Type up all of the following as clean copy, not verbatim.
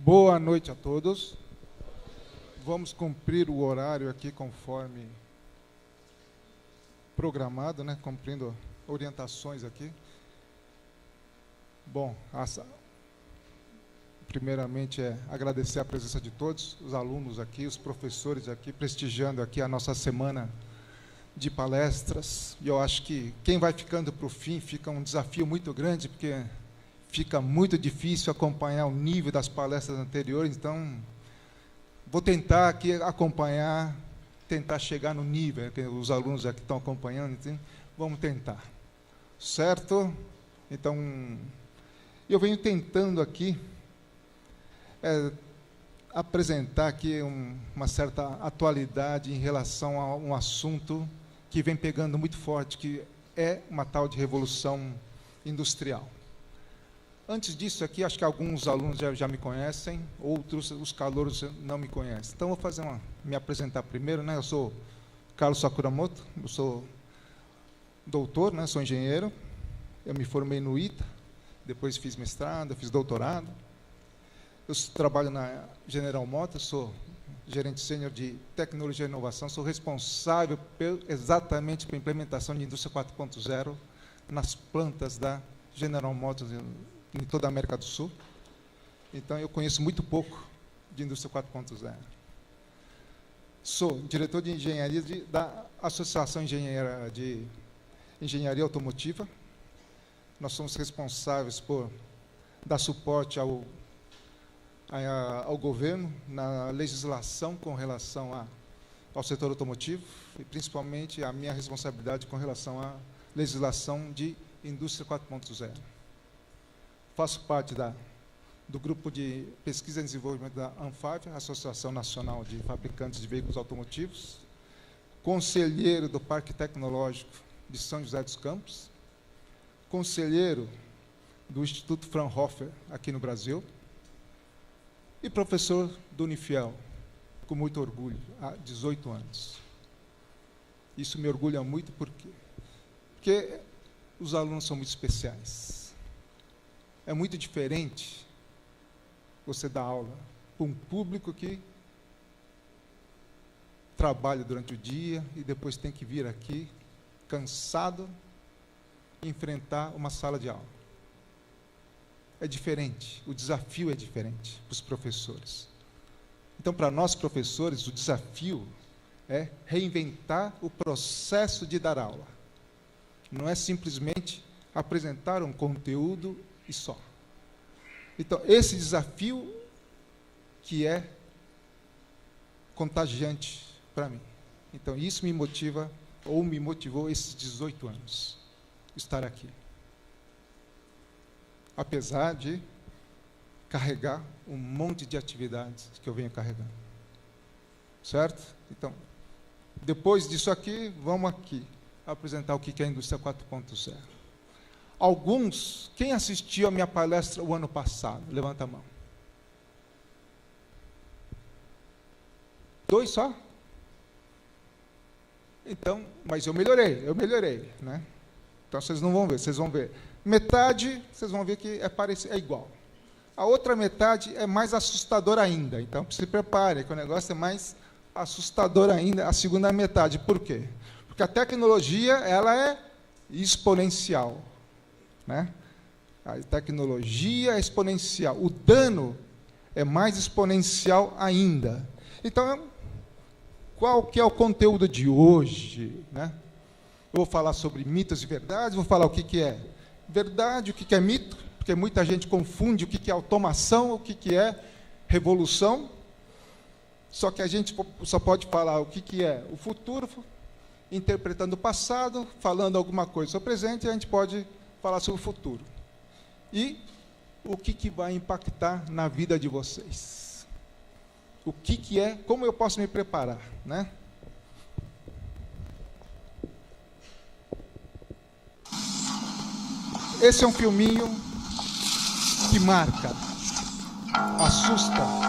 Boa noite a todos. Vamos cumprir o horário aqui conforme programado, né? Cumprindo orientações aqui. Bom, primeiramente agradecer a presença de todos, os alunos aqui, os professores aqui, prestigiando aqui a nossa semana de palestras. E eu acho que quem vai ficando para o fim fica um desafio muito grande, porque fica muito difícil acompanhar o nível das palestras anteriores, então vou tentar aqui acompanhar, tentar chegar no nível que os alunos aqui estão acompanhando, então, vamos tentar. Certo? Então, eu venho tentando aqui apresentar aqui uma certa atualidade em relação a um assunto que vem pegando muito forte, que é uma tal de revolução industrial. Antes disso aqui, acho que alguns alunos já me conhecem, outros, os calouros, não me conhecem. Então, vou me apresentar primeiro, né? Eu sou Carlos Sakuramoto, eu sou doutor, né? Sou engenheiro, eu me formei no ITA, depois fiz mestrado, fiz doutorado. Eu trabalho na General Motors, sou gerente sênior de tecnologia e inovação, sou responsável exatamente pela implementação de indústria 4.0 nas plantas da General Motors em toda a América do Sul. Então, eu conheço muito pouco de indústria 4.0. Sou diretor de engenharia da Associação de Engenharia Automotiva. Nós somos responsáveis por dar suporte ao governo na legislação com relação ao setor automotivo, e principalmente a minha responsabilidade com relação à legislação de indústria 4.0. Faço parte do grupo de pesquisa e desenvolvimento da ANFAV, Associação Nacional de Fabricantes de Veículos Automotivos, conselheiro do Parque Tecnológico de São José dos Campos, conselheiro do Instituto Fraunhofer aqui no Brasil e professor do Unifiel, com muito orgulho, há 18 anos. Isso me orgulha muito porque os alunos são muito especiais. É muito diferente você dar aula para um público que trabalha durante o dia e depois tem que vir aqui, cansado, enfrentar uma sala de aula. É diferente, o desafio é diferente para os professores. Então, para nós professores, o desafio é reinventar o processo de dar aula. Não é simplesmente apresentar um conteúdo e só. Então, esse desafio que é contagiante para mim. Então, isso me motiva, ou me motivou esses 18 anos, estar aqui. Apesar de carregar um monte de atividades que eu venho carregando. Certo? Então, depois disso aqui, vamos aqui apresentar o que é a indústria 4.0. Alguns, quem assistiu a minha palestra o ano passado? Levanta a mão. 2 só? Então, mas eu melhorei, né? Então, vocês não vão ver, vocês vão ver. Metade, vocês vão ver que é igual. A outra metade é mais assustadora ainda. Então, se prepare, que o negócio é mais assustador ainda, a segunda metade. Por quê? Porque a tecnologia, ela é exponencial. Né? A tecnologia é exponencial. O dano é mais exponencial ainda. Então, qual que é o conteúdo de hoje? Né? Eu vou falar sobre mitos e verdades, vou falar o que é verdade, o que é mito, porque muita gente confunde o que é automação, o que é revolução. Só que a gente só pode falar o que é o futuro, interpretando o passado, falando alguma coisa sobre o presente, e a gente pode falar sobre o futuro. E o que vai impactar na vida de vocês. O que é, como eu posso me preparar, né? Esse é um filminho que marca, assusta.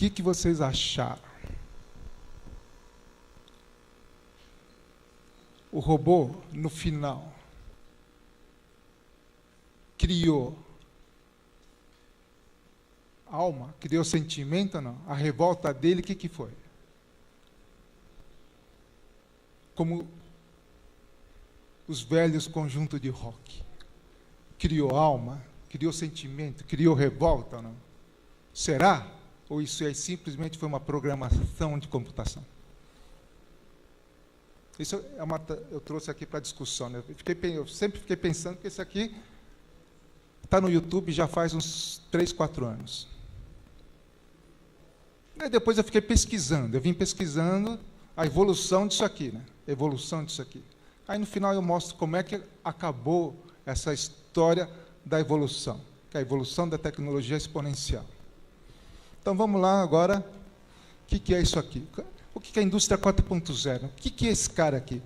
que vocês acharam? O robô, no final, criou alma, criou sentimento ou não? A revolta dele, o que foi? Como os velhos conjuntos de rock. Criou alma, criou sentimento, criou revolta ou não? Será? Ou isso aí simplesmente foi uma programação de computação? Isso eu trouxe aqui para discussão. Né? Eu sempre fiquei pensando que isso aqui está no YouTube já faz uns 3, 4 anos. Aí depois eu fiquei pesquisando, eu vim pesquisando a evolução disso aqui, né? Evolução disso aqui. Aí no final eu mostro como é que acabou essa história da evolução, que é a evolução da tecnologia exponencial. Então vamos lá agora, o que é isso aqui? O que é a indústria 4.0? O que é esse cara aqui?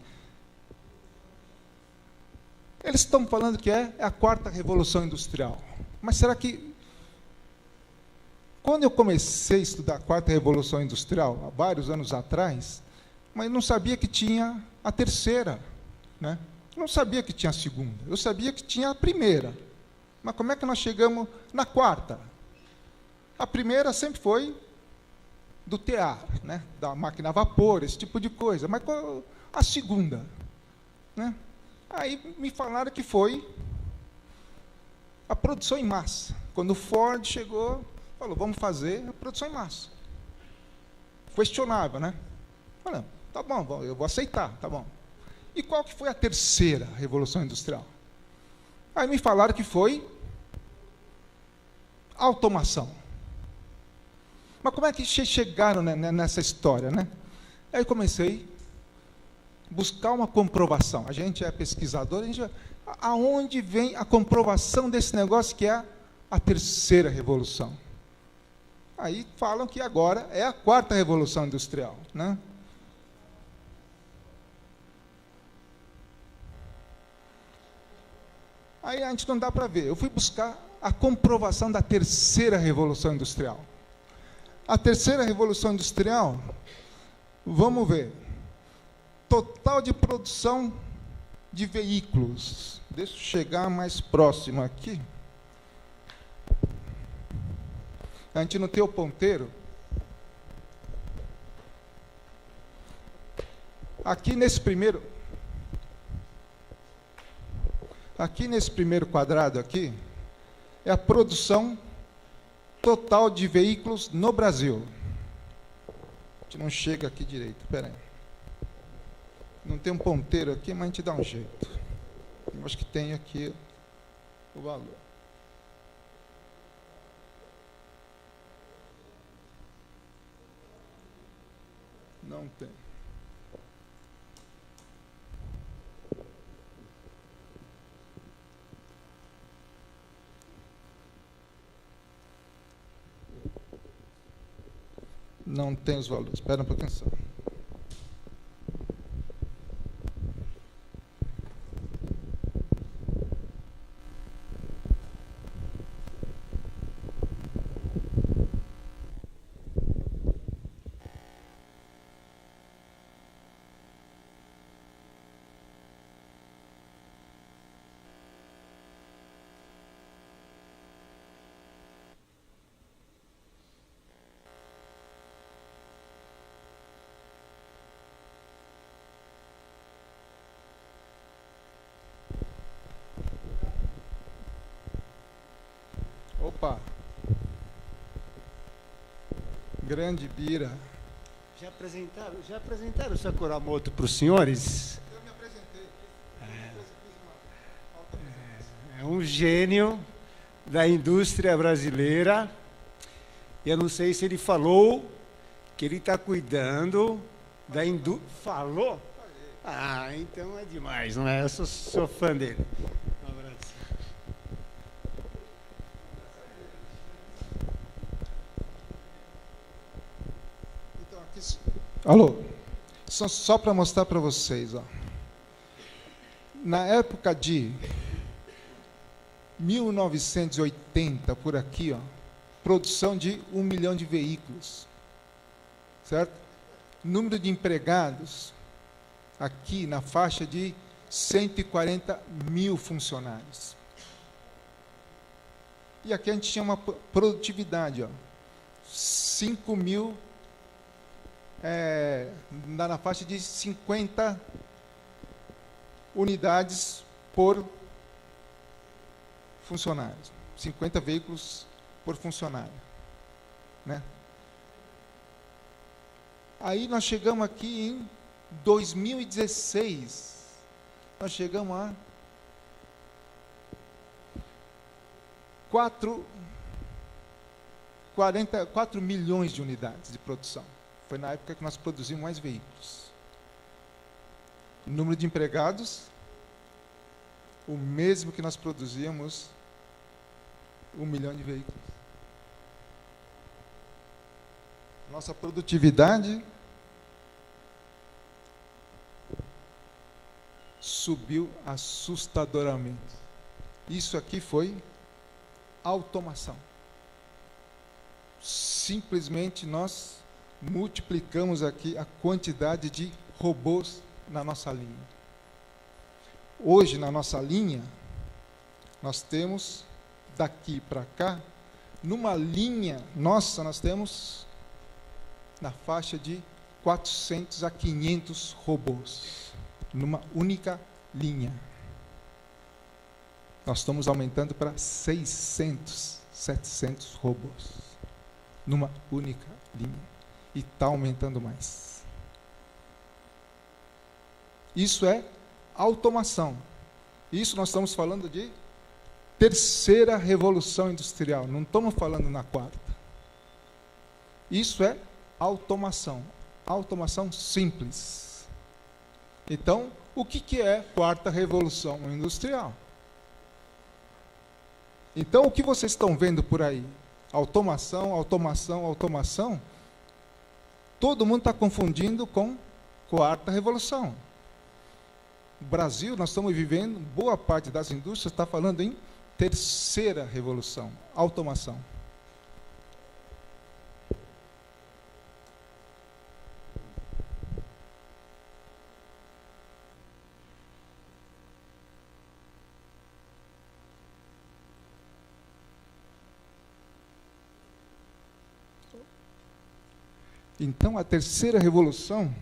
Eles estão falando que é a quarta revolução industrial. Mas será que... Quando eu comecei a estudar a quarta revolução industrial, há vários anos atrás, mas não sabia que tinha a terceira, né? Não sabia que tinha a segunda, eu sabia que tinha a primeira. Mas como é que nós chegamos na quarta? A primeira sempre foi do tear, né? Da máquina a vapor, esse tipo de coisa. Mas qual a segunda? Né? Aí me falaram que foi a produção em massa. Quando o Ford chegou, falou, vamos fazer a produção em massa. Questionável, né? Falei, tá bom, eu vou aceitar, tá bom. E qual que foi a terceira revolução industrial? Aí me falaram que foi a automação. Mas como é que chegaram nessa história, né? Aí comecei a buscar uma comprovação. A gente é pesquisador, aonde vem a comprovação desse negócio que é a terceira revolução? Aí falam que agora é a quarta revolução industrial, né? Aí a gente não dá para ver. Eu fui buscar a comprovação da terceira revolução industrial. A terceira revolução industrial, vamos ver, total de produção de veículos. Deixa eu chegar mais próximo aqui. A gente não tem o ponteiro. Aqui nesse primeiro quadrado aqui, é a produção total de veículos no Brasil. A gente não chega aqui direito, espera aí. Não tem um ponteiro aqui, mas a gente dá um jeito. Eu acho que tem aqui o valor. Não tem. Não tem os valores. Espera um pouquinho só. Opa! Grande Bira. Já apresentaram o Sakuramoto para os senhores? Eu me apresentei. É um gênio da indústria brasileira. Eu não sei se ele falou que ele está cuidando da indústria. Falou? Ah, então é demais, não é? Eu sou fã dele. Um abraço. Então, aqui, alô, só para mostrar para vocês, ó. Na época de 1980, por aqui, ó, produção de 1 milhão de veículos, certo? Número de empregados, aqui na faixa de 140 mil funcionários. E aqui a gente tinha uma produtividade, ó, 5 mil, na faixa de 50 unidades por funcionário. 50 veículos por funcionário, né? Aí nós chegamos aqui em 2016, nós chegamos a 4 milhões de unidades de produção. Foi na época que nós produzimos mais veículos. O número de empregados, o mesmo que nós produzíamos 1 milhão de veículos. Nossa produtividade subiu assustadoramente. Isso aqui foi automação. Simplesmente nós multiplicamos aqui a quantidade de robôs na nossa linha. Hoje, na nossa linha, nós temos, daqui para cá, numa linha nossa, nós temos na faixa de 400 a 500 robôs, numa única linha. Nós estamos aumentando para 600, 700 robôs, numa única linha. E está aumentando mais. Isso é automação. Isso nós estamos falando de terceira revolução industrial. Não estamos falando na quarta. Isso é automação. Automação simples. Então, o que é quarta revolução industrial? Então, o que vocês estão vendo por aí? Automação, automação, automação. Todo mundo está confundindo com quarta revolução. No Brasil, nós estamos vivendo, boa parte das indústrias está falando em terceira revolução, automação. Então, a terceira revolução,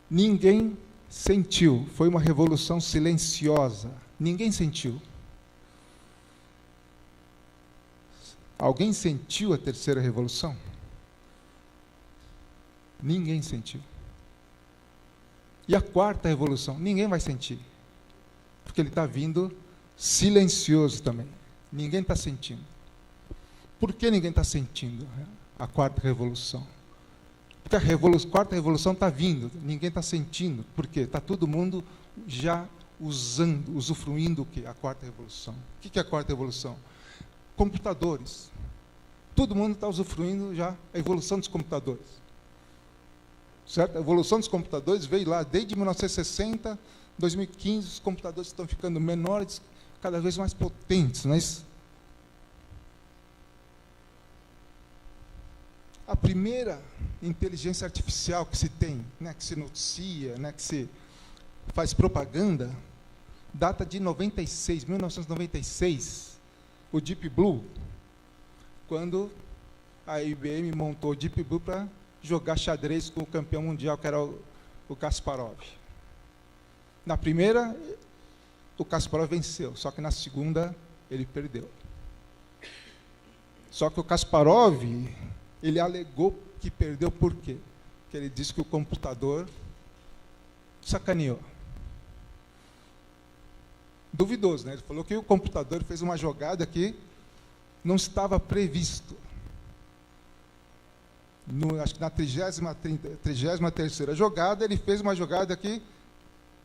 ninguém sentiu. Foi uma revolução silenciosa. Ninguém sentiu. Alguém sentiu a terceira revolução? Ninguém sentiu. E a quarta revolução? Ninguém vai sentir. Porque ele está vindo silencioso também. Ninguém está sentindo. Por que ninguém está sentindo a quarta revolução? Porque a quarta revolução está vindo, ninguém está sentindo. Por quê? Está todo mundo já usando, usufruindo o quê? A quarta revolução. O que é a quarta revolução? Computadores. Todo mundo está usufruindo já a evolução dos computadores. Certo? A evolução dos computadores veio lá desde 1960, 2015, os computadores estão ficando menores, cada vez mais potentes, não é isso? A primeira inteligência artificial que se tem, né, que se noticia, né, que se faz propaganda, data de 1996, o Deep Blue, quando a IBM montou o Deep Blue para jogar xadrez com o campeão mundial, que era o Kasparov. Na primeira, o Kasparov venceu, só que na segunda ele perdeu. Só que o Kasparov, ele alegou que perdeu por quê? Porque ele disse que o computador sacaneou. Duvidoso, né? Ele falou que o computador fez uma jogada que não estava previsto. Acho que na 33ª jogada, ele fez uma jogada que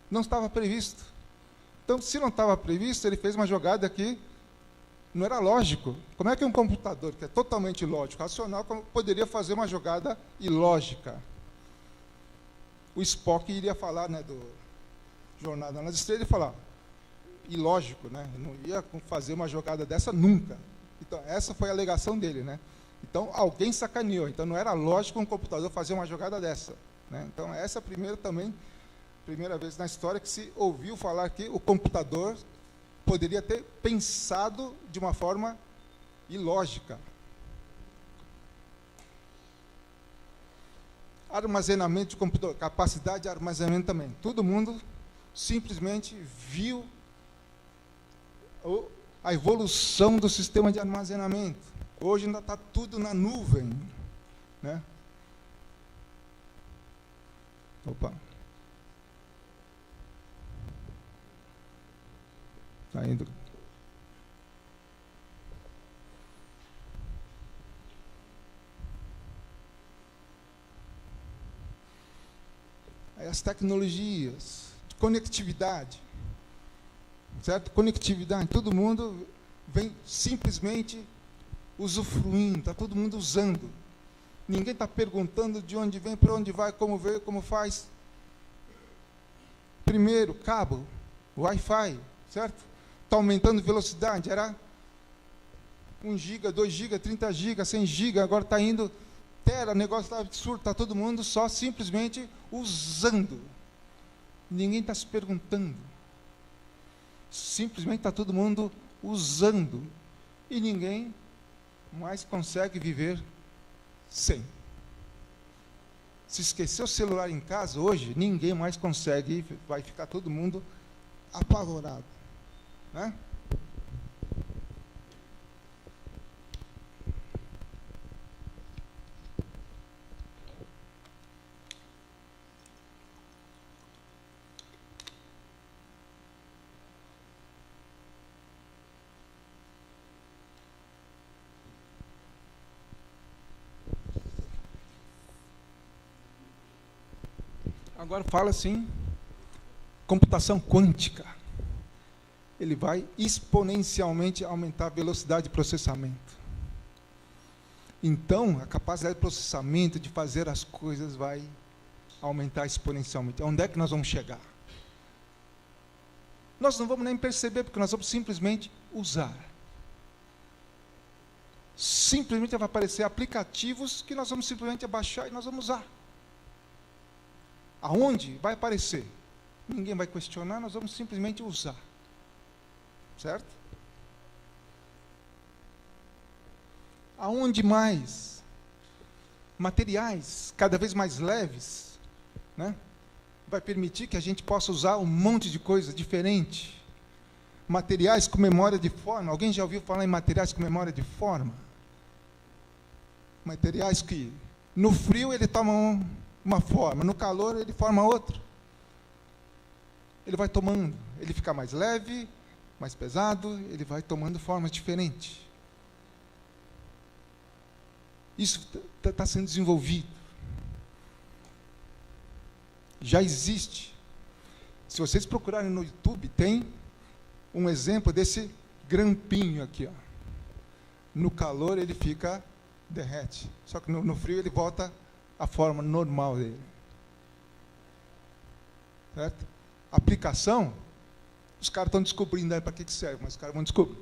não estava previsto. Então, se não estava previsto, ele fez uma jogada que não era lógico. Como é que um computador, que é totalmente lógico, racional, poderia fazer uma jogada ilógica? O Spock iria falar, né, do Jornada nas Estrelas, e falar, ilógico, né? Não ia fazer uma jogada dessa nunca. Então, essa foi a alegação dele, né? Então, alguém sacaneou. Então, não era lógico um computador fazer uma jogada dessa, né? Então, essa é a primeira vez na história que se ouviu falar que o computador poderia ter pensado de uma forma ilógica. Armazenamento de computador, capacidade de armazenamento também. Todo mundo simplesmente viu a evolução do sistema de armazenamento. Hoje ainda está tudo na nuvem, né? Opa. Está indo. Aí as tecnologias de conectividade, certo? Conectividade, todo mundo vem simplesmente usufruindo, está todo mundo usando. Ninguém está perguntando de onde vem, para onde vai, como veio, como faz. Primeiro, cabo, Wi-Fi, certo? Está aumentando velocidade, era 1 GB, 2 GB, 30 GB, 100 GB, agora está indo tera, o negócio está absurdo, está todo mundo só simplesmente usando. Ninguém está se perguntando. Simplesmente está todo mundo usando. E ninguém mais consegue viver sem. Se esquecer o celular em casa hoje, ninguém mais consegue, vai ficar todo mundo apavorado, né? Agora fala assim, computação quântica. Ele vai exponencialmente aumentar a velocidade de processamento. Então, a capacidade de processamento, de fazer as coisas, vai aumentar exponencialmente. Onde é que nós vamos chegar? Nós não vamos nem perceber, porque nós vamos simplesmente usar. Simplesmente vai aparecer aplicativos que nós vamos simplesmente baixar e nós vamos usar. Aonde vai aparecer? Ninguém vai questionar, nós vamos simplesmente usar. Certo? Aonde mais? Materiais cada vez mais leves, né? Vai permitir que a gente possa usar um monte de coisa diferente. Materiais com memória de forma. Alguém já ouviu falar em materiais com memória de forma? Materiais que no frio ele toma uma forma, no calor ele forma outra. Ele vai tomando, ele fica mais leve, mais pesado, ele vai tomando formas diferentes. Isso está sendo desenvolvido. Já existe. Se vocês procurarem no YouTube, tem um exemplo desse grampinho aqui, ó. No calor ele fica, derrete. Só que no frio ele volta à forma normal dele. Certo? Aplicação, os caras estão descobrindo aí para que serve, mas os caras vão descobrir.